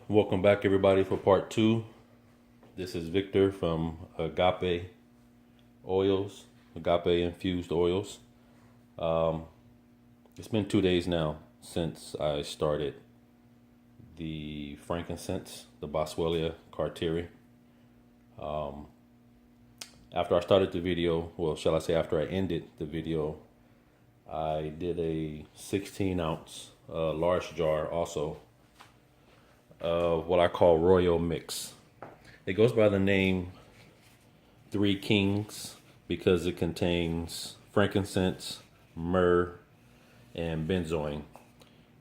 Welcome back, everybody, for part two. This is Victor from Agape Oils, Agape Infused Oils. It's been 2 days now since I started the frankincense, the Boswellia Carterii. After I started the video, well, shall I say after I ended the video, I did a 16-ounce large jar also of what I call Royal Mix. It goes by the name Three Kings because it contains frankincense, myrrh, and benzoin.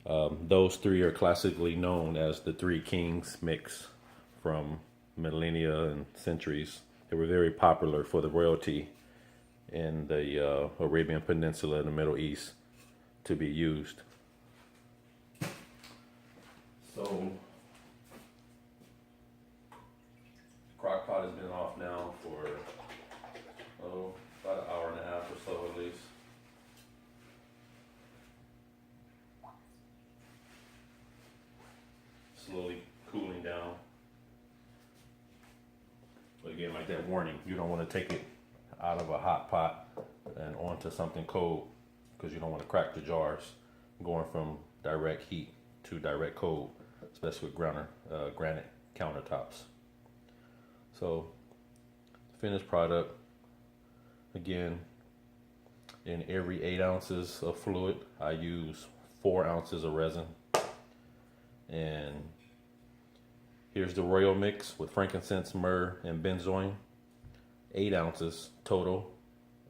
Those three are classically known as the Three Kings mix from millennia and centuries. They were very popular for the royalty in the Arabian Peninsula and the Middle East to be used. So, crock pot has been off now for about an hour and a half or so at least. Slowly cooling down. But again, like that warning, you don't want to take it out of a hot pot and onto something cold because you don't want to crack the jars going from direct heat to direct cold, especially with granite countertops. So, finished product, again, in every 8 ounces of fluid, I use 4 ounces of resin. And here's the Royal Mix with frankincense, myrrh, and benzoin. 8 ounces total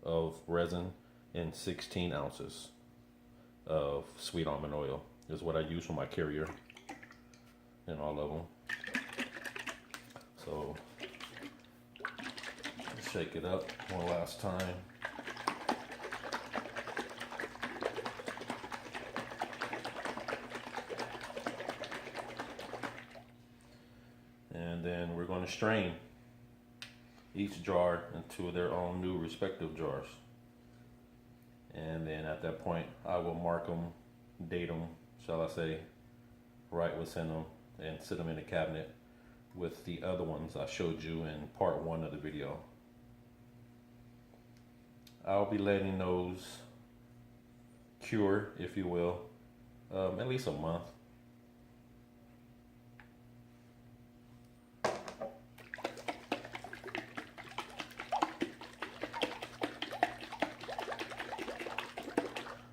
of resin and 16 ounces of sweet almond oil is what I use for my carrier and all of them. So, shake it up one last time. And then we're going to strain each jar into their own new respective jars. And then at that point, I will mark them, date them, shall I say, write what's in them, and sit them in the cabinet with the other ones I showed you in part 1 of the video. I'll be letting those cure, if you will, at least a month.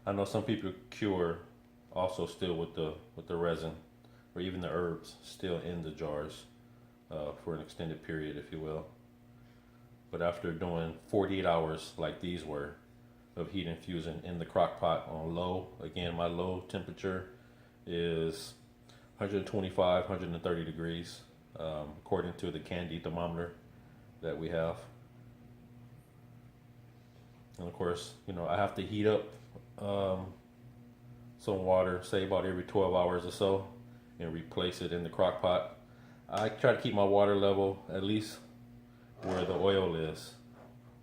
I know some people cure also still with the resin or even the herbs still in the jars for an extended period, if you will. But after doing 48 hours like these were of heat infusion in the crock pot on low, again, my low temperature is 125, 130 degrees, according to the Candy thermometer that we have. And of course, you know, I have to heat up some water, say about every 12 hours or so, and replace it in the crock pot. I try to keep my water level at least where the oil is,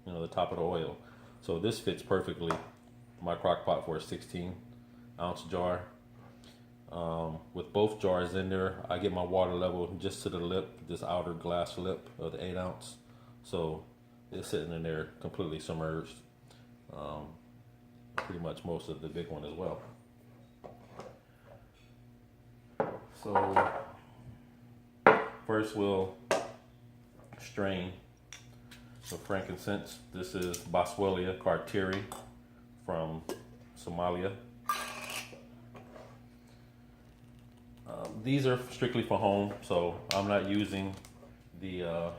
you know, the top of the oil. So this fits perfectly my crock pot for a 16-ounce jar. With both jars in there, I get my water level just to the lip, this outer glass lip of the 8 ounce. So it's sitting in there completely submerged. Pretty much most of the big one as well. So first we'll strain the frankincense. This is Boswellia Carterii from Somalia. These are strictly for home, so I'm not using the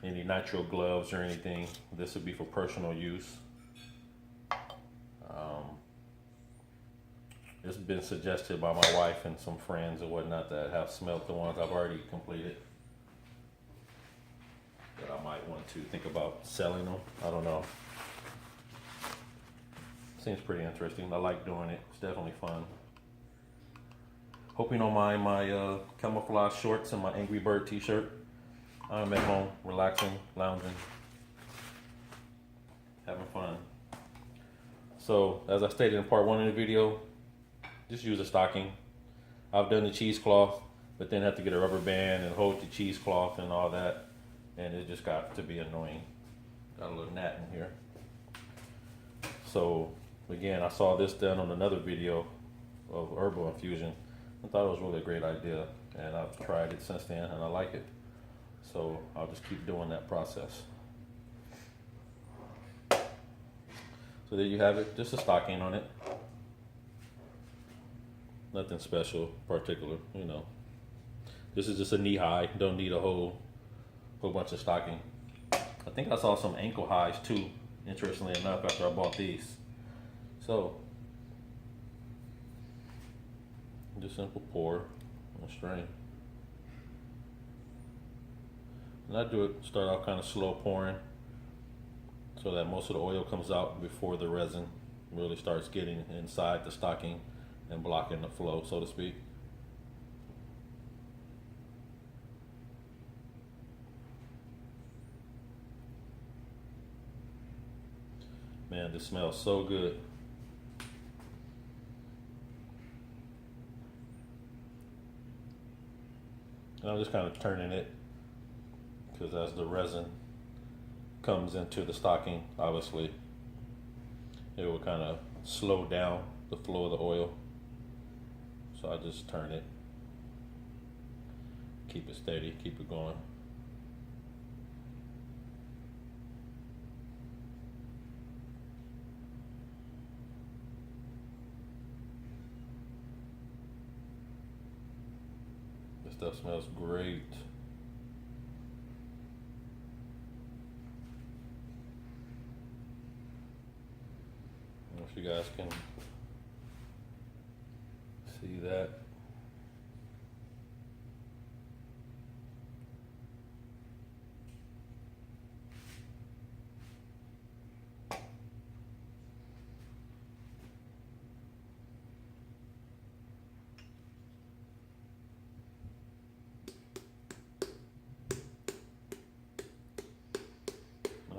any nitrile gloves or anything. This would be for personal use. It's been suggested by my wife and some friends and whatnot that have smelt the ones I've already completed, that I might want to think about selling them. I don't know. Seems pretty interesting. I like doing it. It's definitely fun. Hope you don't mind my camouflage shorts and my Angry Bird t-shirt. I'm at home, relaxing, lounging, having fun. So, as I stated in part 1 of the video, just use a stocking. I've done the cheesecloth but then have to get a rubber band and hold the cheesecloth and all that, and it just got to be annoying. Got a little gnat in here. So again, I saw this done on another video of herbal infusion. I thought it was really a great idea, and I've tried it since then and I like it. So I'll just keep doing that process. So there you have it, just a stocking on it. Nothing special, particular, you know. This is just a knee high, don't need a whole bunch of stocking. I think I saw some ankle highs too, interestingly enough, after I bought these. So, just simple pour and strain. And I do it, start off kind of slow pouring so that most of the oil comes out before the resin really starts getting inside the stocking and blocking the flow, so to speak. Man, this smells so good. And I'm just kind of turning it because as the resin comes into the stocking, obviously it will kind of slow down the flow of the oil. So I just turn it, keep it steady, keep it going. This stuff smells great. I don't know if you guys can see that.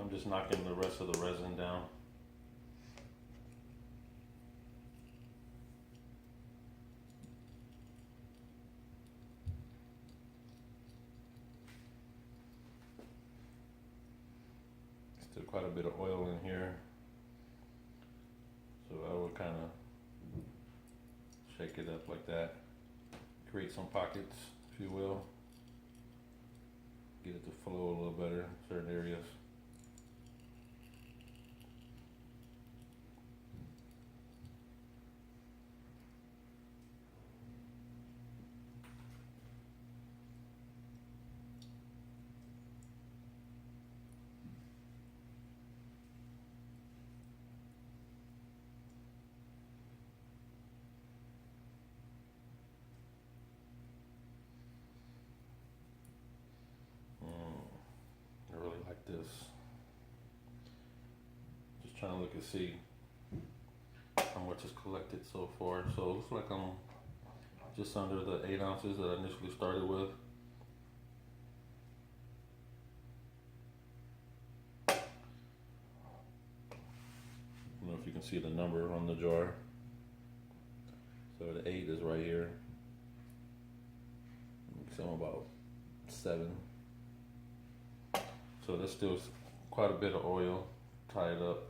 I'm just knocking the rest of the resin down. Still quite a bit of oil in here, so I will kind of shake it up like that, create some pockets, if you will, get it to flow a little better in certain areas. This. Just trying to look and see how much is collected so far. So it looks like I'm just under the 8 ounces that I initially started with. I don't know if you can see the number on the jar. So the 8 is right here. So I'm about 7. So there's still quite a bit of oil tied up.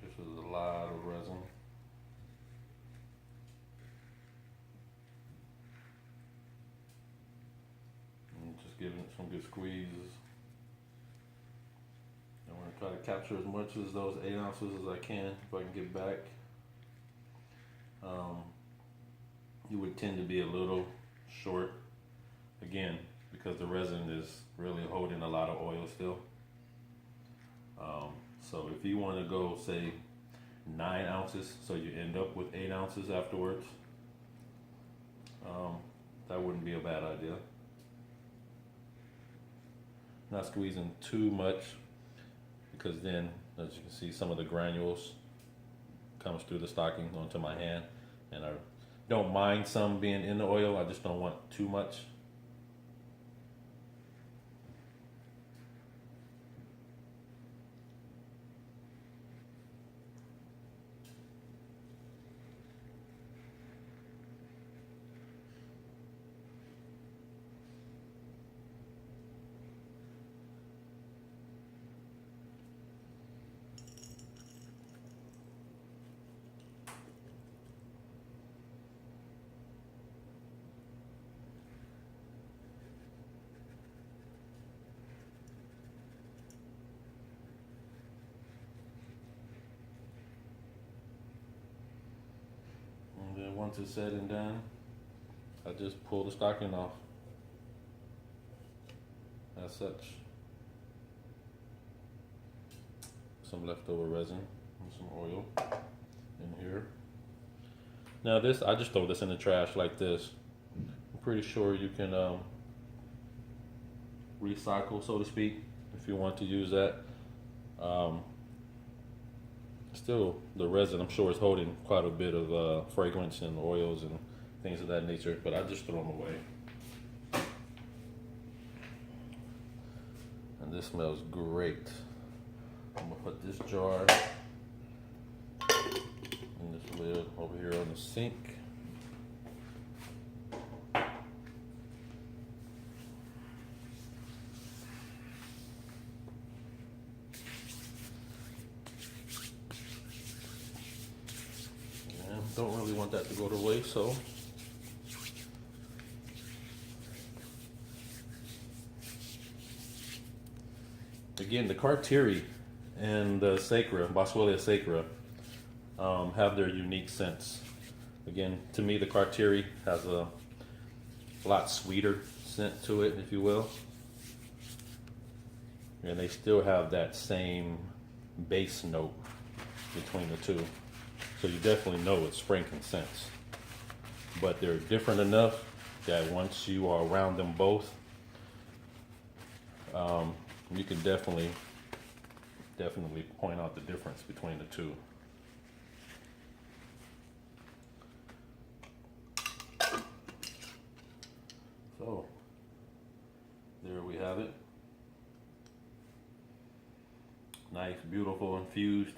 This is a lot of resin. And just giving it some good squeezes. I'm going to try to capture as much as those 8 ounces as I can if I can get back. You would tend to be a little short, again, because the resin is really holding a lot of oil still. So if you want to go, say, 9 ounces, so you end up with 8 ounces afterwards, that wouldn't be a bad idea. Not squeezing too much, because then, as you can see, some of the granules comes through the stocking onto my hand, and I don't mind some being in the oil, I just don't want too much. once it's said and done, I just pull the stocking off as such. Some leftover resin and some oil in here. Now this, I just throw this in the trash like this. I'm pretty sure you can recycle, so to speak, if you want to use that. Still, the resin, I'm sure, is holding quite a bit of fragrance and oils and things of that nature, but I just throw them away. And this smells great. I'm gonna put this jar and this lid over here on the sink. And don't really want that to go to waste, so again, the Carterii and the Sacra, Boswellia Sacra, have their unique scents. Again, to me, the Carterii has a lot sweeter scent to it, if you will. And they still have that same base note between the two. So you definitely know it's frankincense. But they're different enough that once you are around them both, you can definitely point out the difference between the two. So there we have it. Nice, beautiful infused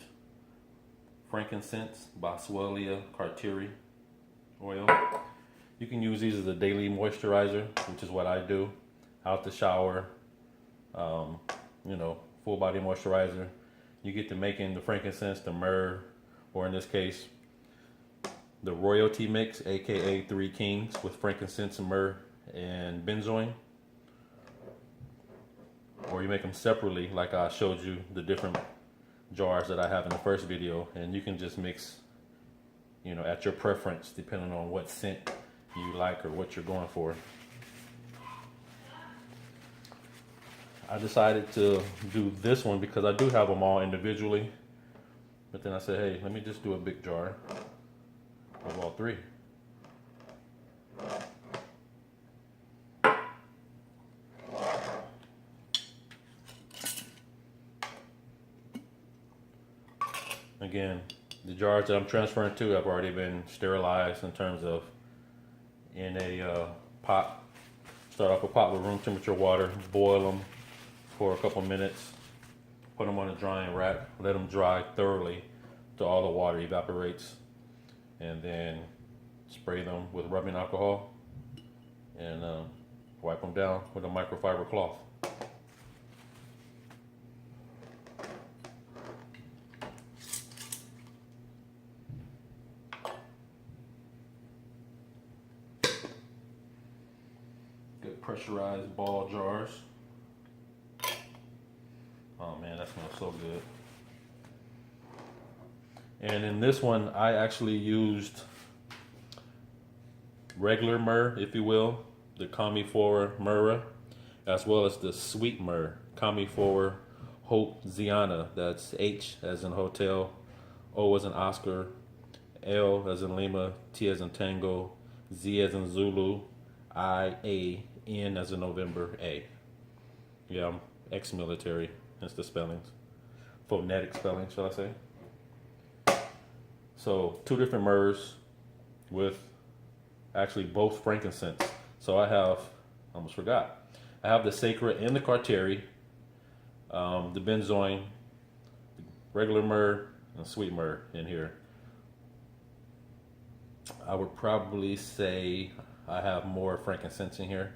frankincense, Boswellia Carterii oil. You can use these as a daily moisturizer, which is what I do. Out the shower, you know, full body moisturizer. You get to making the frankincense, the myrrh, or in this case, the royalty mix, aka 3 Kings, with frankincense, myrrh, and benzoin. Or you make them separately, like I showed you the different jars that I have in the first video, and you can just mix, you know, at your preference, depending on what scent you like or what you're going for. I decided to do this one because I do have them all individually, but then I said, hey, let me just do a big jar of all 3. Again, the jars that I'm transferring to have already been sterilized in terms of in a pot. Start off a pot with room temperature water, boil them for a couple minutes, put them on a drying rack, let them dry thoroughly till all the water evaporates, and then spray them with rubbing alcohol and wipe them down with a microfiber cloth. Good pressurized ball jars. Oh man, that smells so good. And in this one, I actually used regular myrrh, if you will, the Commiphora myrrha, as well as the sweet myrrh, Commiphora hopeziana. That's H as in hotel, O as in Oscar, L as in Lima, T as in Tango, Z as in Zulu, I, A, N as in November, A. Yeah, I'm ex-military. That's the spellings. Phonetic spelling, shall I say. So 2 different myrrhs with actually both frankincense. So I have, almost forgot, I have the Sacra and the Carterii, the benzoin, regular myrrh, and sweet myrrh in here. I would probably say I have more frankincense in here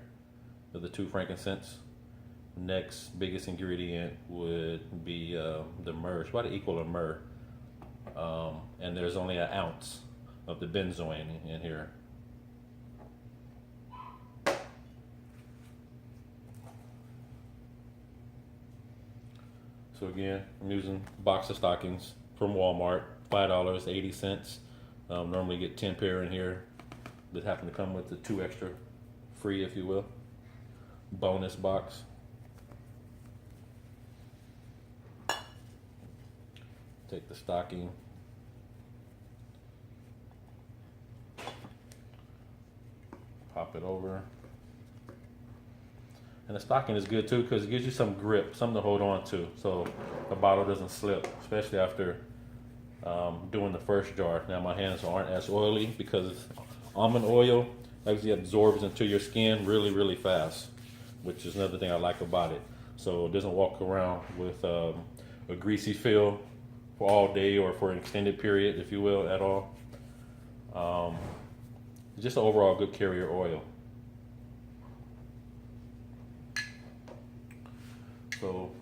of the 2 frankincense. Next biggest ingredient would be the myrrh. It's about an equal of myrrh. And there's only an ounce of the benzoin in here. So again, I'm using a box of stockings from Walmart, $5.80. Normally get 10 pair in here that happen to come with the 2 extra free, if you will, bonus box. Take the stocking, pop it over. And the stocking is good too because it gives you some grip, something to hold on to, so the bottle doesn't slip, especially after doing the first jar. Now my hands aren't as oily because almond oil actually absorbs into your skin really, really fast, which is another thing I like about it. So it doesn't walk around with a greasy feel for all day or for an extended period, if you will, at all. Just an overall good carrier oil. So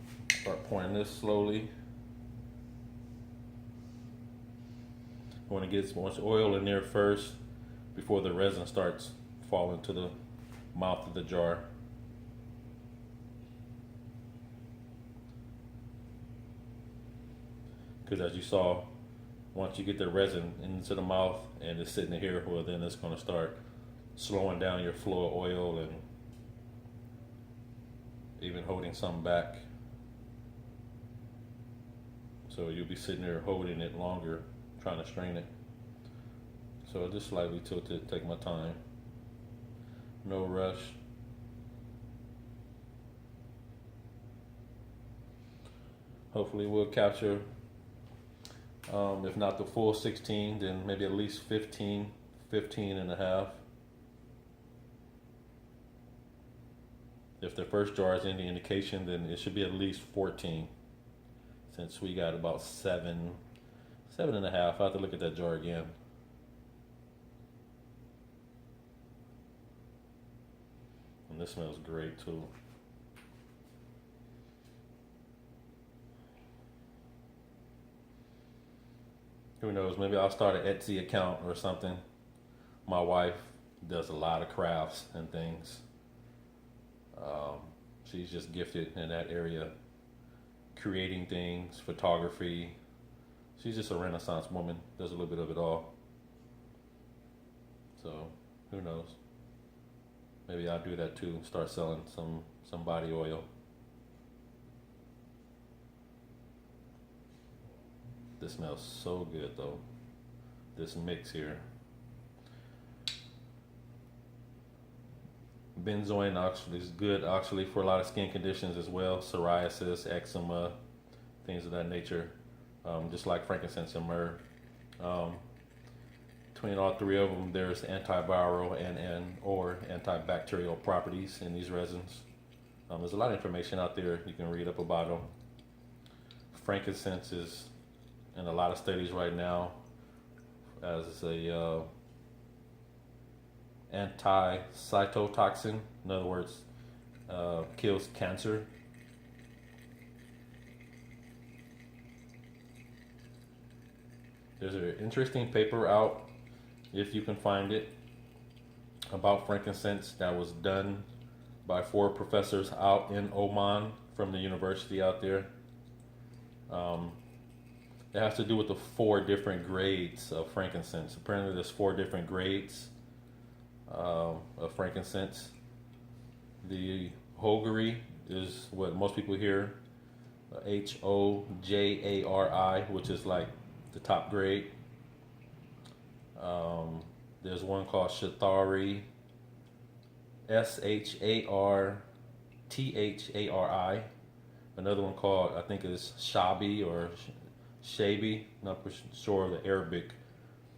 start pouring this slowly. I want to get as much oil in there first before the resin starts falling to the mouth of the jar. Because as you saw, once you get the resin into the mouth and it's sitting here, well, then it's going to start slowing down your flow of oil and even holding some back. So you'll be sitting there holding it longer, trying to strain it. So just slightly tilted, take my time. No rush. Hopefully we'll capture, if not the full 16, then maybe at least 15 and a half. If the first jar is any indication, then it should be at least 14. Since we got about 7 and a half. I have to look at that jar again. And this smells great too. Who knows, maybe I'll start an Etsy account or something. My wife does a lot of crafts and things. She's just gifted in that area, creating things, photography. She's just a Renaissance woman, does a little bit of it all. So, who knows? Maybe I'll do that too, start selling some body oil. This smells so good though, this mix here. Benzoin actually is good actually for a lot of skin conditions as well, psoriasis, eczema, things of that nature, just like frankincense and myrrh. Between all 3 of them, there's antiviral or antibacterial properties in these resins. There's a lot of information out there you can read up about them. Frankincense is in a lot of studies right now as a anti-cytotoxin. In other words, kills cancer. There's an interesting paper out, if you can find it, about frankincense that was done by 4 professors out in Oman from the university out there. It has to do with the 4 different grades of frankincense. Apparently there's 4 different grades of frankincense. The Hogari is what most people hear, Hojari, which is like the top grade. There's one called Shatari, Sharthari. Another one called, I think is Shabi or Shabi, not sure of the Arabic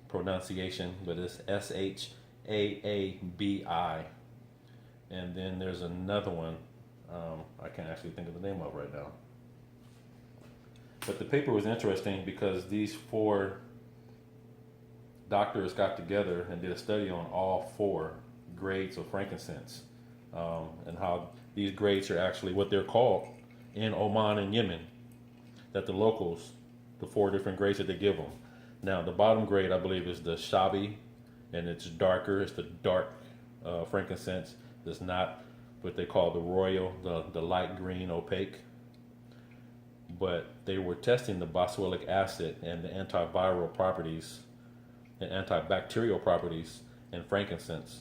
pronunciation, but it's Shaabi. And then there's another one, I can't actually think of the name of right now. But the paper was interesting because these 4 doctors got together and did a study on all 4 grades of frankincense, and how these grades are actually what they're called in Oman and Yemen, that the locals, the 4 different grades that they give them. Now the bottom grade I believe is the Shabi, and it's darker, it's the dark frankincense. It's not what they call the royal, the light green opaque. But they were testing the boswellic acid and the antiviral properties and antibacterial properties in frankincense.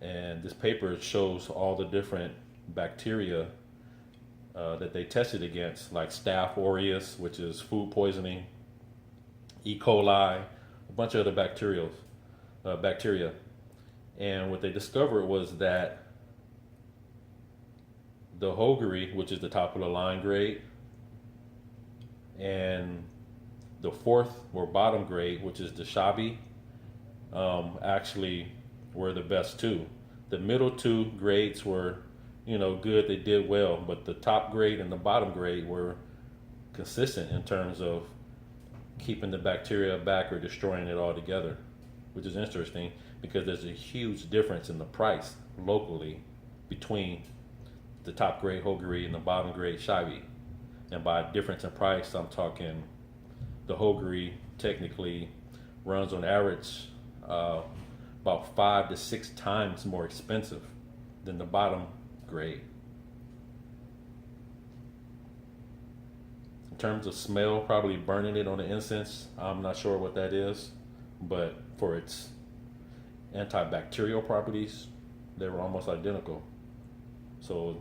And this paper shows all the different bacteria that they tested against, like Staph aureus, which is food poisoning, E. coli, a bunch of other bacteria. And what they discovered was that the Hogarey, which is the top of the line grade, and the fourth or bottom grade, which is the Shabi, actually were the best too. The middle two grades were, good. They did well, but the top grade and the bottom grade were consistent in terms of keeping the bacteria back or destroying it altogether, which is interesting because there's a huge difference in the price locally between the top grade Hogarey and the bottom grade Shabi. And by difference in price, I'm talking the Hogarey technically runs on average about 5 to 6 times more expensive than the bottom grade. In terms of smell, probably burning it on the incense, I'm not sure what that is, but for its antibacterial properties, they were almost identical. So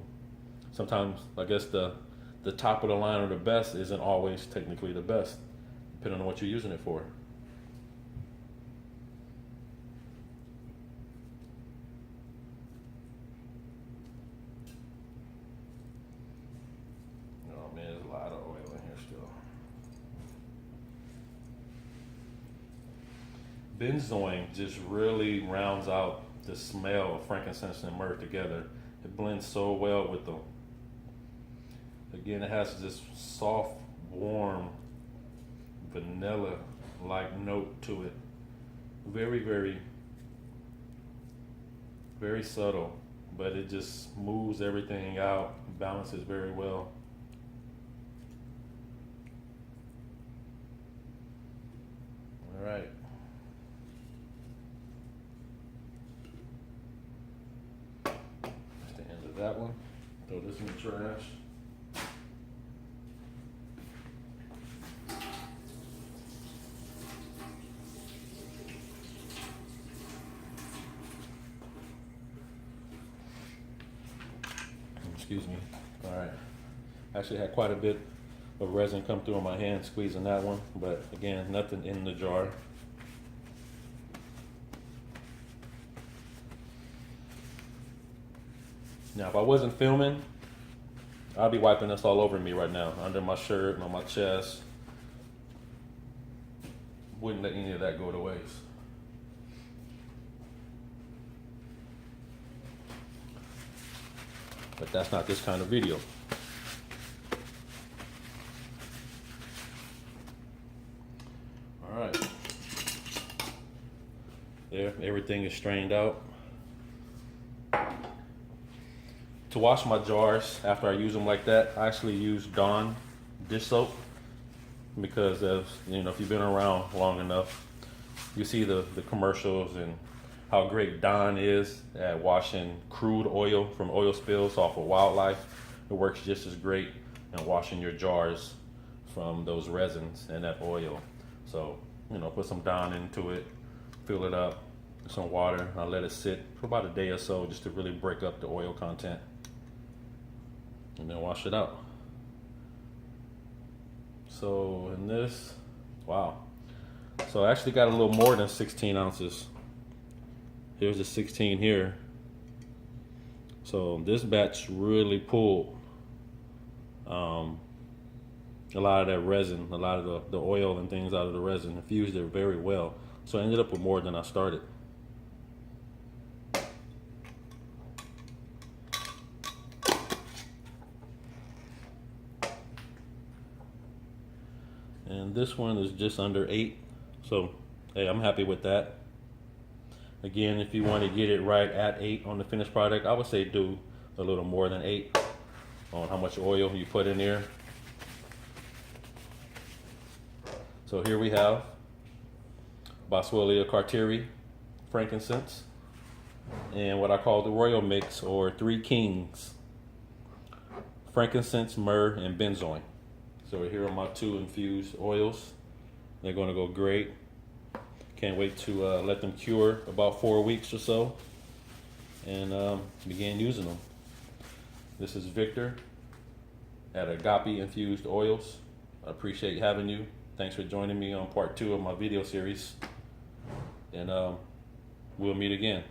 sometimes I guess the top of the line or the best isn't always technically the best, depending on what you're using it for. Oh man, there's a lot of oil in here still. Benzoin just really rounds out the smell of frankincense and myrrh together. It blends so well with them. Again, it has this soft, warm, vanilla-like note to it. Very, very, very subtle, but it just smooths everything out, balances very well. All right. That's the end of that one. Throw this in the trash. Excuse me. All right. Actually had quite a bit of resin come through on my hand squeezing that one, but again, nothing in the jar. Now, if I wasn't filming, I'd be wiping this all over me right now, under my shirt and on my chest. Wouldn't let any of that go to waste. But that's not this kind of video. All right. There, everything is strained out. To wash my jars after I use them like that, I actually use Dawn dish soap because if you've been around long enough, you see the commercials and how great Dawn is at washing crude oil from oil spills off of wildlife. It works just as great in washing your jars from those resins and that oil. So, put some Dawn into it, fill it up with some water. I'll let it sit for about a day or so just to really break up the oil content. And then wash it out. So in this, wow. So I actually got a little more than 16 ounces. Here's the 16 here. So this batch really pulled a lot of that resin, a lot of the oil and things out of the resin, infused it very well. So I ended up with more than I started. And this one is just under 8. So, hey, I'm happy with that. Again, if you want to get it right at 8 on the finished product, I would say do a little more than 8 on how much oil you put in there. So here we have Boswellia Carterii frankincense and what I call the royal mix, or 3 kings: frankincense, myrrh, and benzoin. So here are my 2 infused oils. They're going to go great. Can't wait to let them cure about 4 weeks or so and begin using them. This is Victor at Agape Infused Oils. I appreciate having you. Thanks for joining me on part 2 of my video series. And we'll meet again.